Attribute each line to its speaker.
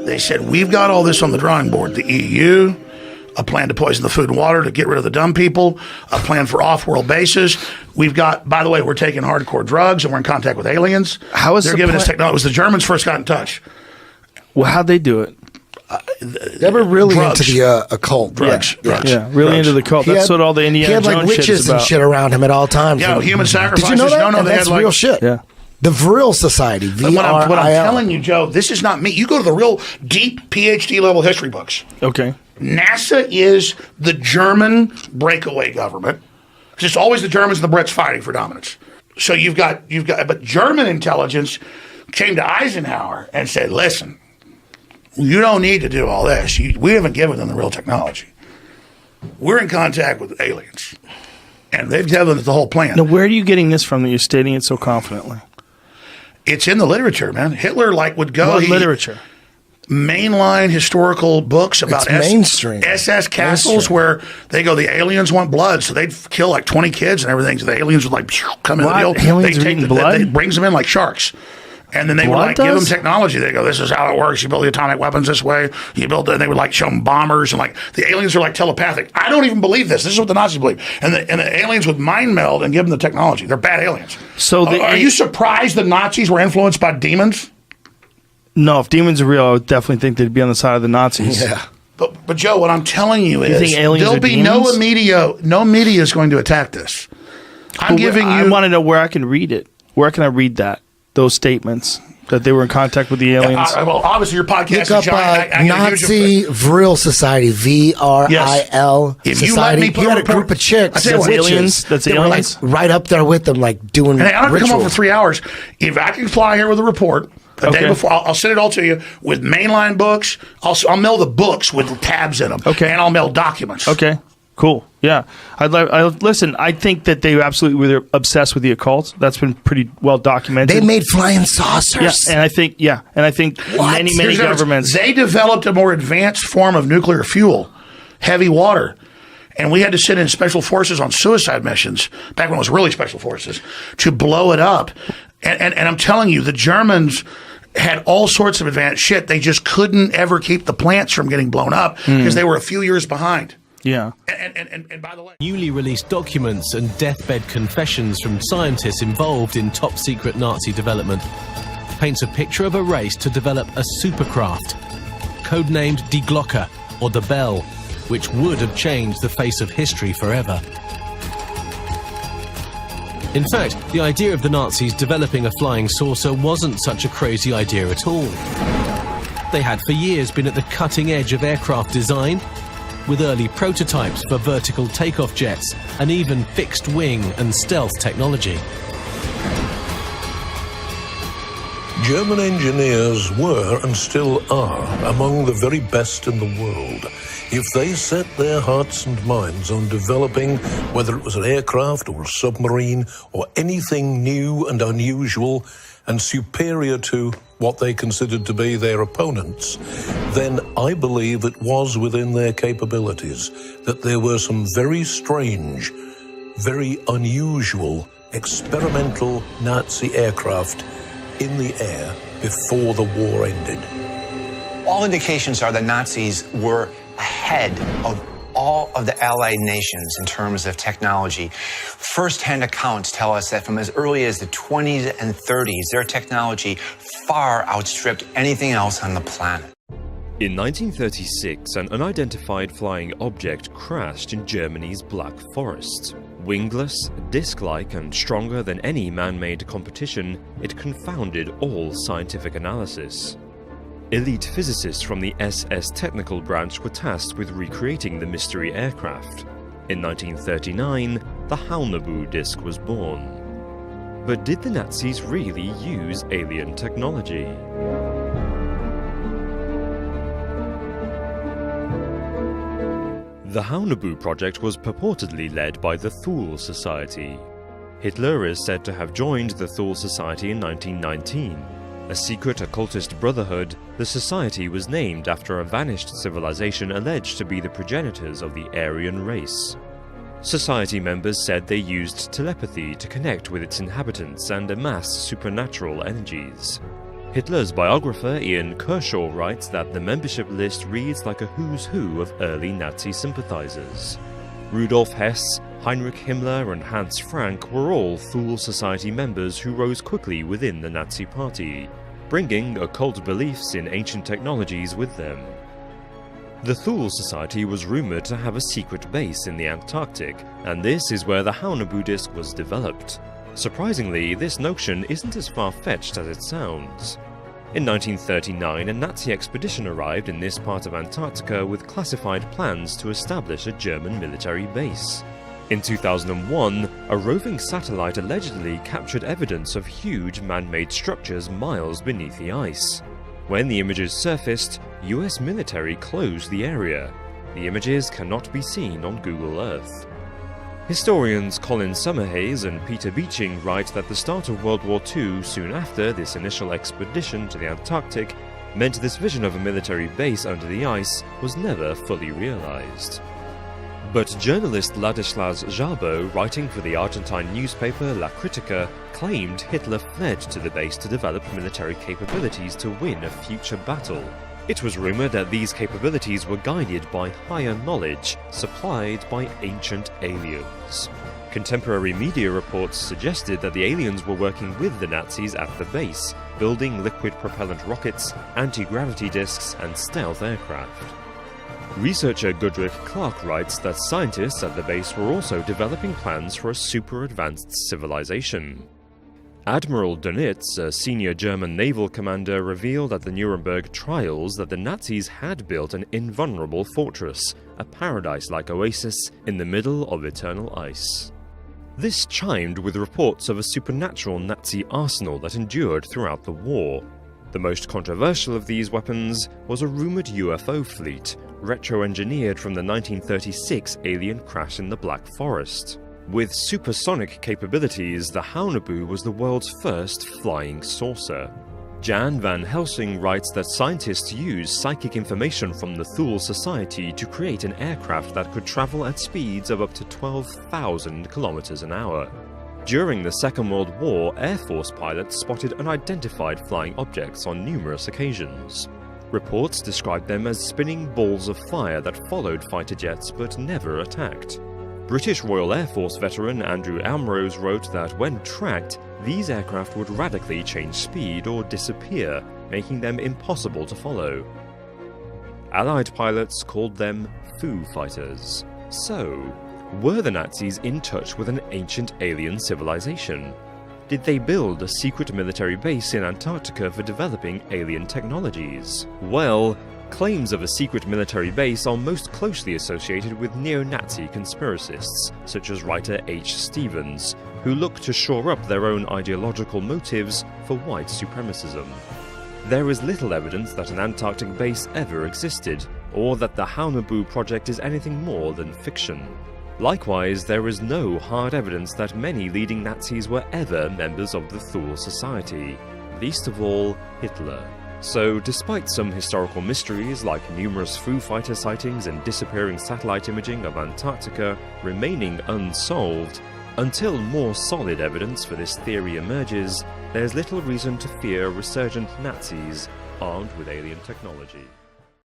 Speaker 1: They said, we've got all this on the drawing board. The EU, a plan to poison the food and water to get rid of the dumb people, a plan for off-world bases. We've got, by the way, we're taking hardcore drugs and we're in contact with aliens.
Speaker 2: How is
Speaker 1: They're giving us technology. It was the Germans first got in touch.
Speaker 2: Well, how'd they do it?
Speaker 3: They were really
Speaker 1: drugs.
Speaker 3: into the occult.
Speaker 1: Drugs.
Speaker 2: Yeah, really into the cult. That's what all the Indiana
Speaker 3: Jones shit is about. He had like witches and shit around him at all times.
Speaker 1: Yeah, human sacrifices.
Speaker 3: Did you know that?
Speaker 1: No,
Speaker 3: that's real shit.
Speaker 2: Yeah.
Speaker 3: The Vril Society, V-R-I-L.
Speaker 1: What I'm telling you, Joe, this is not me. You go to the real deep PhD level history books.
Speaker 2: Okay.
Speaker 1: NASA is the German breakaway government. It's always the Germans and the Brits fighting for dominance. So you've got, but German intelligence came to Eisenhower and said, listen, you don't need to do all this. We haven't given them the real technology. We're in contact with aliens. And they've given us the whole plan.
Speaker 2: Now, where are you getting this from that you're stating it so confidently?
Speaker 1: It's in the literature, man. Hitler would go.
Speaker 2: What literature?
Speaker 1: Mainline historical books about
Speaker 3: mainstream
Speaker 1: SS castles where they go, the aliens want blood, so they'd kill like 20 kids and everything. So the aliens would like come in.
Speaker 2: Aliens are eating blood?
Speaker 1: They brings them in like sharks. And then they would like give them technology. They go, this is how it works. You build the atomic weapons this way. You build it. And they would like show them bombers. And like the aliens are like telepathic. I don't even believe this. This is what the Nazis believe. And the aliens would mind meld and give them the technology. They're bad aliens. So are you surprised the Nazis were influenced by demons?
Speaker 2: No, if demons are real, I would definitely think they'd be on the side of the Nazis.
Speaker 1: Yeah. But Joe, what I'm telling you is
Speaker 2: think aliens
Speaker 1: there'll
Speaker 2: are
Speaker 1: be
Speaker 2: demons?
Speaker 1: no media is going to attack this. I
Speaker 2: want to know where I can read it. Where can I read those statements? That they were in contact with the aliens?
Speaker 1: Well, obviously your podcast
Speaker 3: Look up Nazi Vril Society, V-R-I-L
Speaker 1: If
Speaker 3: Society.
Speaker 1: you let me put
Speaker 3: he had
Speaker 1: a
Speaker 3: a group of chicks.
Speaker 2: That's aliens? That's aliens?
Speaker 3: Were like right up there with them, like doing
Speaker 1: and I don't have to come over
Speaker 3: rituals.
Speaker 1: for 3 hours. If I can fly here with a report the day before, I'll send it all to you with mainline books. I'll mail the books with tabs in them.
Speaker 2: Okay.
Speaker 1: And I'll mail documents.
Speaker 2: Okay. Cool. Yeah. Listen, I think that they absolutely were obsessed with the occult. That's been pretty well documented.
Speaker 3: They made flying saucers.
Speaker 2: Yeah, and I think many governments.
Speaker 1: They developed a more advanced form of nuclear fuel, heavy water. And we had to send in special forces on suicide missions, back when it was really special forces, to blow it up. And I'm telling you, the Germans had all sorts of advanced shit. They just couldn't ever keep the plants from getting blown up because they were a few years behind.
Speaker 2: Yeah.
Speaker 1: And by the way,
Speaker 4: newly released documents and deathbed confessions from scientists involved in top-secret Nazi development paints a picture of a race to develop a supercraft, codenamed Die Glocke, or the Bell, which would have changed the face of history forever. In fact, the idea of the Nazis developing a flying saucer wasn't such a crazy idea at all. They had for years been at the cutting edge of aircraft design, with early prototypes for vertical takeoff jets and even fixed wing and stealth technology.
Speaker 5: German engineers were and still are among the very best in the world. If they set their hearts and minds on developing, whether it was an aircraft or a submarine or anything new and unusual and superior to what they considered to be their opponents, then I believe it was within their capabilities that there were some very strange, very unusual, experimental Nazi aircraft in the air before the war ended.
Speaker 6: All indications are that Nazis were ahead of all of the Allied nations in terms of technology. First-hand accounts tell us that from as early as the 20s and 30s, their technology far outstripped anything else on the planet.
Speaker 7: In 1936, an unidentified flying object crashed in Germany's Black Forest. Wingless, disc-like, and stronger than any man-made competition, it confounded all scientific analysis. Elite physicists from the SS technical branch were tasked with recreating the mystery aircraft. In 1939, the Haunebu disc was born. But did the Nazis really use alien technology? The Haunebu project was purportedly led by the Thule Society. Hitler is said to have joined the Thule Society in 1919. A secret occultist brotherhood, the society was named after a vanished civilization alleged to be the progenitors of the Aryan race. Society members said they used telepathy to connect with its inhabitants and amass supernatural energies. Hitler's biographer Ian Kershaw writes that the membership list reads like a who's who of early Nazi sympathizers. Rudolf Hess, Heinrich Himmler and Hans Frank were all Thule Society members who rose quickly within the Nazi Party, bringing occult beliefs in ancient technologies with them. The Thule Society was rumored to have a secret base in the Antarctic, and this is where the Haunebu disk was developed. Surprisingly, this notion isn't as far-fetched as it sounds. In 1939, a Nazi expedition arrived in this part of Antarctica with classified plans to establish a German military base. In 2001, a roving satellite allegedly captured evidence of huge man-made structures miles beneath the ice. When the images surfaced, US military closed the area. The images cannot be seen on Google Earth. Historians Colin Summerhays and Peter Beeching write that the start of World War II soon after this initial expedition to the Antarctic meant this vision of a military base under the ice was never fully realized. But journalist Ladislas Jabo, writing for the Argentine newspaper La Critica, claimed Hitler fled to the base to develop military capabilities to win a future battle. It was rumored that these capabilities were guided by higher knowledge supplied by ancient aliens. Contemporary media reports suggested that the aliens were working with the Nazis at the base, building liquid propellant rockets, anti-gravity disks, and stealth aircraft. Researcher Goodrich Clark writes that scientists at the base were also developing plans for a super-advanced civilization. Admiral Dönitz, a senior German naval commander, revealed at the Nuremberg trials that the Nazis had built an invulnerable fortress, a paradise-like oasis in the middle of eternal ice. This chimed with reports of a supernatural Nazi arsenal that endured throughout the war. The most controversial of these weapons was a rumored UFO fleet, retro-engineered from the 1936 alien crash in the Black Forest. With supersonic capabilities, the Haunebu was the world's first flying saucer. Jan van Helsing writes that scientists used psychic information from the Thule Society to create an aircraft that could travel at speeds of up to 12,000 kilometers an hour. During the Second World War, Air Force pilots spotted unidentified flying objects on numerous occasions. Reports described them as spinning balls of fire that followed fighter jets but never attacked. British Royal Air Force veteran Andrew Amrose wrote that when tracked, these aircraft would radically change speed or disappear, making them impossible to follow. Allied pilots called them Foo Fighters. So, were the Nazis in touch with an ancient alien civilization? Did they build a secret military base in Antarctica for developing alien technologies? Well, claims of a secret military base are most closely associated with neo-Nazi conspiracists, such as writer H. Stevens, who look to shore up their own ideological motives for white supremacism. There is little evidence that an Antarctic base ever existed, or that the Haunebu project is anything more than fiction. Likewise, there is no hard evidence that many leading Nazis were ever members of the Thule Society, least of all Hitler. So, despite some historical mysteries like numerous Foo Fighter sightings and disappearing satellite imaging of Antarctica remaining unsolved, until more solid evidence for this theory emerges, there's little reason to fear resurgent Nazis armed with alien technology.